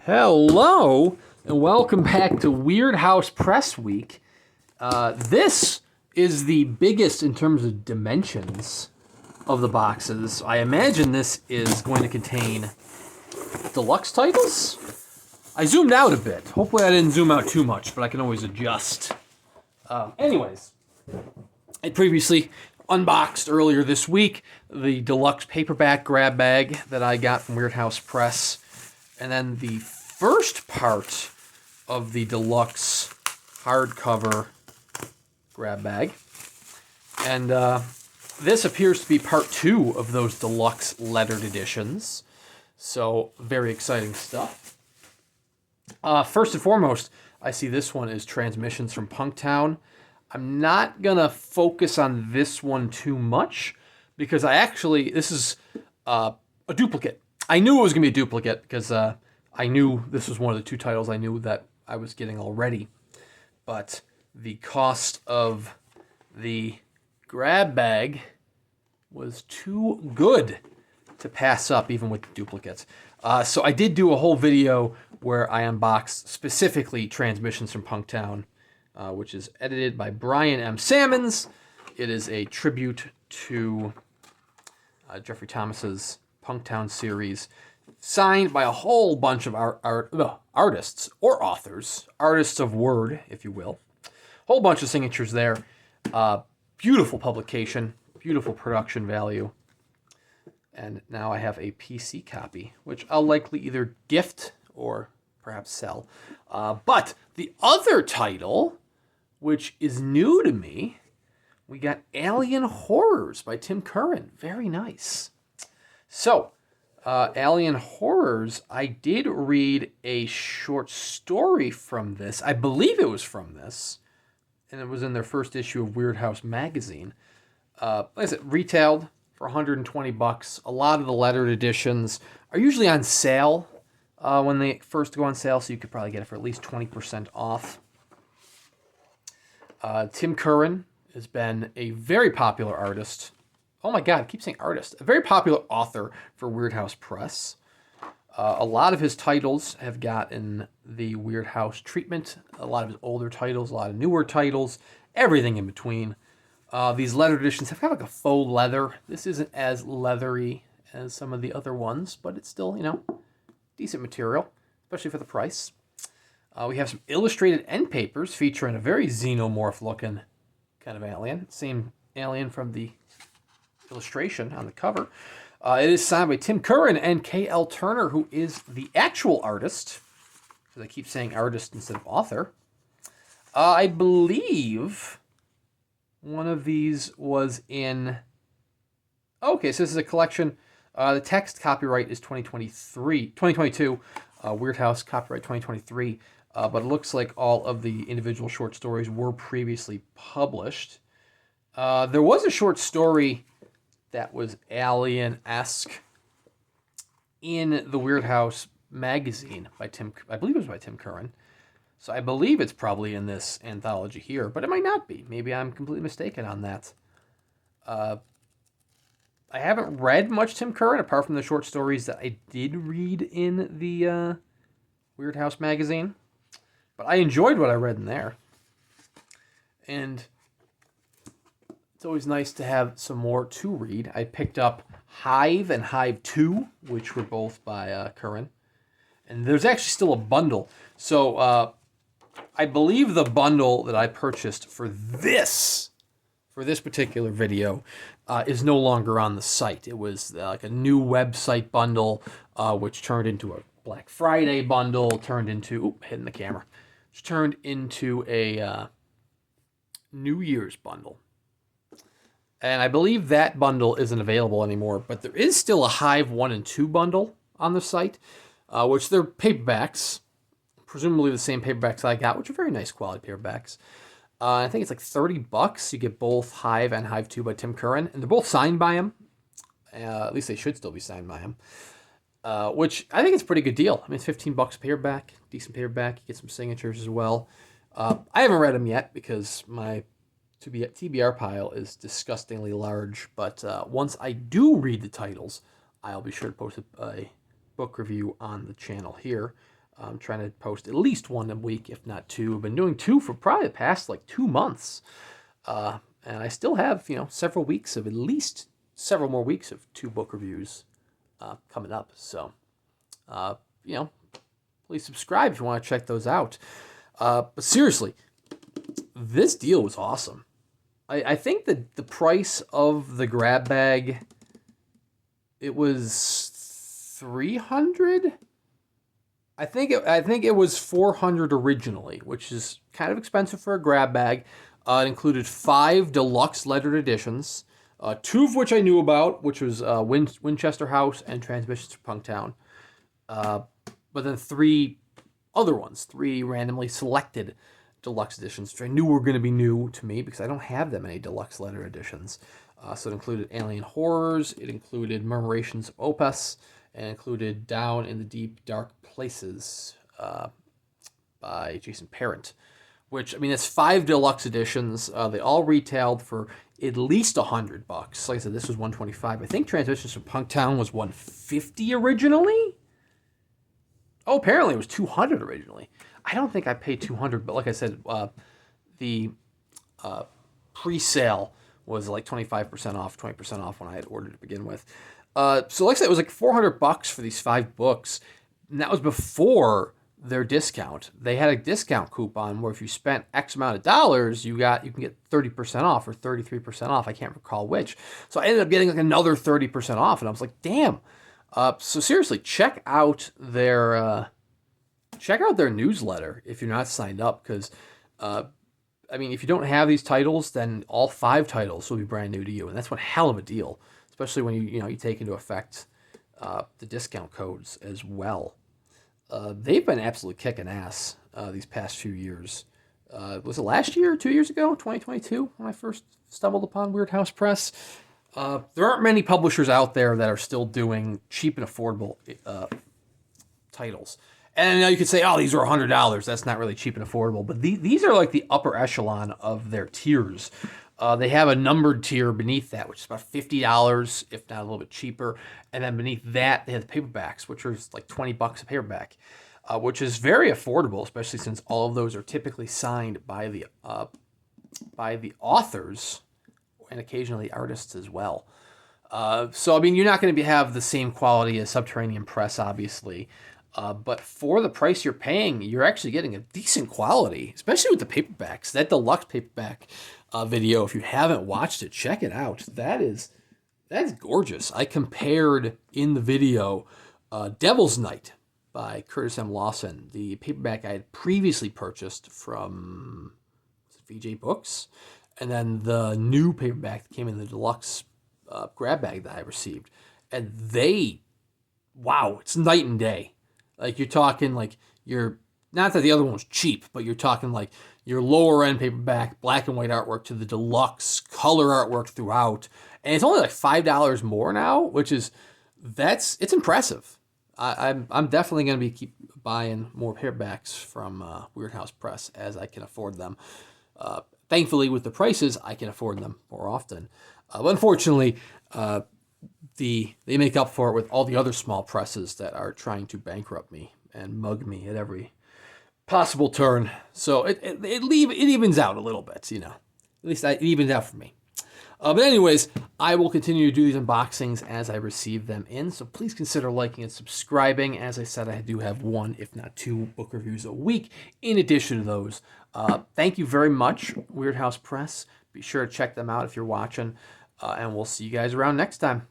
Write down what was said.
Hello, and welcome back to Weird House Press Week. This is the biggest in terms of dimensions of the boxes. I imagine this is going to contain deluxe titles. I zoomed out a bit. Hopefully I didn't zoom out too much, but I can always adjust. Anyways, I previously unboxed earlier this week the deluxe paperback grab bag that I got from Weird House Press. And then the first part of the deluxe hardcover grab bag. And this appears to be part 2 of those deluxe lettered editions. So, very exciting stuff. First and foremost, I see this one is Transmissions from Punktown. I'm not going to focus on this one too much because this is a duplicate. I knew it was going to be a duplicate because I knew this was one of the 2 titles I knew that I was getting already. But the cost of the grab bag was too good to pass up even with the duplicates. So I did do a whole video where I unboxed specifically Transmissions from Punktown, which is edited by Brian M. Sammons. It is a tribute to Jeffrey Thomas's Punktown series, signed by a whole bunch of artists or authors, artists of word, if you will. Whole bunch of signatures there. Beautiful publication, beautiful production value. And now I have a PC copy, which I'll likely either gift or perhaps sell. But the other title, which is new to me, we got Alien Horrors by Tim Curran. Very nice. So, Alien Horrors, I did read a short story from this. I believe it was from this. And it was in their first issue of Weird House magazine. Like I said, retailed for $120. A lot of the lettered editions are usually on sale when they first go on sale, so you could probably get it for at least 20% off. Tim Curran has been a very popular artist. Oh my God, I keep saying artist. A very popular author for Weird House Press. A lot of his titles have gotten the Weird House treatment. A lot of his older titles, a lot of newer titles, everything in between. These leather editions have kind of like a faux leather. This isn't as leathery as some of the other ones, but it's still, decent material, especially for the price. We have some illustrated end papers featuring a very xenomorph-looking kind of alien. Same alien from the illustration on the cover. It is signed by Tim Curran and K.L. Turner, who is the actual artist. Because I keep saying artist instead of author. I believe one of these was in... Okay, so this is a collection. The text copyright is 2022. Weird House copyright 2023. But it looks like all of the individual short stories were previously published. There was a short story that was alien-esque in the Weird House magazine by I believe it was by Tim Curran. So I believe it's probably in this anthology here, but it might not be. Maybe I'm completely mistaken on that. I haven't read much Tim Curran, apart from the short stories that I did read in the Weird House magazine. But I enjoyed what I read in there. And it's always nice to have some more to read. I picked up Hive and Hive 2, which were both by Curran. And there's actually still a bundle. So I believe the bundle that I purchased for this particular video, is no longer on the site. It was like a new website bundle, which turned into a Black Friday bundle, hitting the camera, which turned into a New Year's bundle. And I believe that bundle isn't available anymore, but there is still a Hive 1 and 2 bundle on the site, which they're paperbacks, presumably the same paperbacks I got, which are very nice quality paperbacks. I think it's like $30. You get both Hive and Hive 2 by Tim Curran, and they're both signed by him. At least they should still be signed by him, which I think is a pretty good deal. I mean, it's $15 a paperback, decent paperback. You get some signatures as well. I haven't read them yet because my TBR pile is disgustingly large, but once I do read the titles, I'll be sure to post a book review on the channel here. I'm trying to post at least one a week, if not two. I've been doing two for probably the past like 2 months. And I still have, several weeks of at least several more weeks of 2 book reviews coming up. So, please subscribe if you want to check those out. But seriously, this deal was awesome. I think that the price of the grab bag, it was $300. I think it was $400 originally, which is kind of expensive for a grab bag. It included 5 deluxe lettered editions, 2 of which I knew about, which was Winchester House and Transmissions to Punktown. But then 3 other ones, 3 randomly selected deluxe editions, which I knew were going to be new to me because I don't have that many deluxe letter editions. So it included Alien Horrors, it included Murmurations of Opus, and included Down in the Deep Dark Places by Jason Parent. Which, I mean, it's 5 deluxe editions. They all retailed for at least $100. Like I said, this was $125. I think Transmissions from Punktown was $150 originally. Oh, apparently it was $200 originally. I don't think I paid $200, but like I said, the pre-sale was like 25% off, 20% off when I had ordered to begin with. So like I said, it was like $400 for these 5 books, and that was before their discount. They had a discount coupon where if you spent X amount of dollars, you can get 30% off or 33% off. I can't recall which. So I ended up getting like another 30% off, and I was like, damn. So seriously, check out their newsletter if you're not signed up, because if you don't have these titles, then all 5 titles will be brand new to you, and that's one hell of a deal, especially when you take into effect the discount codes as well. They've been absolutely kicking ass these past few years. Was it last year or 2 years ago, 2022, when I first stumbled upon Weird House Press? There aren't many publishers out there that are still doing cheap and affordable titles. And now you could say, oh, these are $100. That's not really cheap and affordable. But these are like the upper echelon of their tiers. They have a numbered tier beneath that, which is about $50, if not a little bit cheaper. And then beneath that, they have the paperbacks, which are like $20 a paperback, which is very affordable, especially since all of those are typically signed by the authors and occasionally artists as well. So you're not going to have the same quality as Subterranean Press, obviously. But for the price you're paying, you're actually getting a decent quality, especially with the paperbacks. That deluxe paperback video, if you haven't watched it, check it out. That's gorgeous. I compared in the video Devil's Night by Curtis M. Lawson, the paperback I had previously purchased from VJ Books, and then the new paperback that came in the deluxe grab bag that I received. And it's night and day. Like, you're talking like not that the other one was cheap, but you're talking like your lower end paperback, black and white artwork to the deluxe color artwork throughout. And it's only like $5 more now, it's impressive. I'm definitely going to keep buying more paperbacks from Weird House Press as I can afford them. Thankfully, with the prices, I can afford them more often. But unfortunately, they make up for it with all the other small presses that are trying to bankrupt me and mug me at every possible turn. So it evens out a little bit, At least it evens out for me. But anyways, I will continue to do these unboxings as I receive them in. So please consider liking and subscribing. As I said, I do have 1, if not 2, book reviews a week in addition to those. Thank you very much, Weird House Press. Be sure to check them out if you're watching. And we'll see you guys around next time.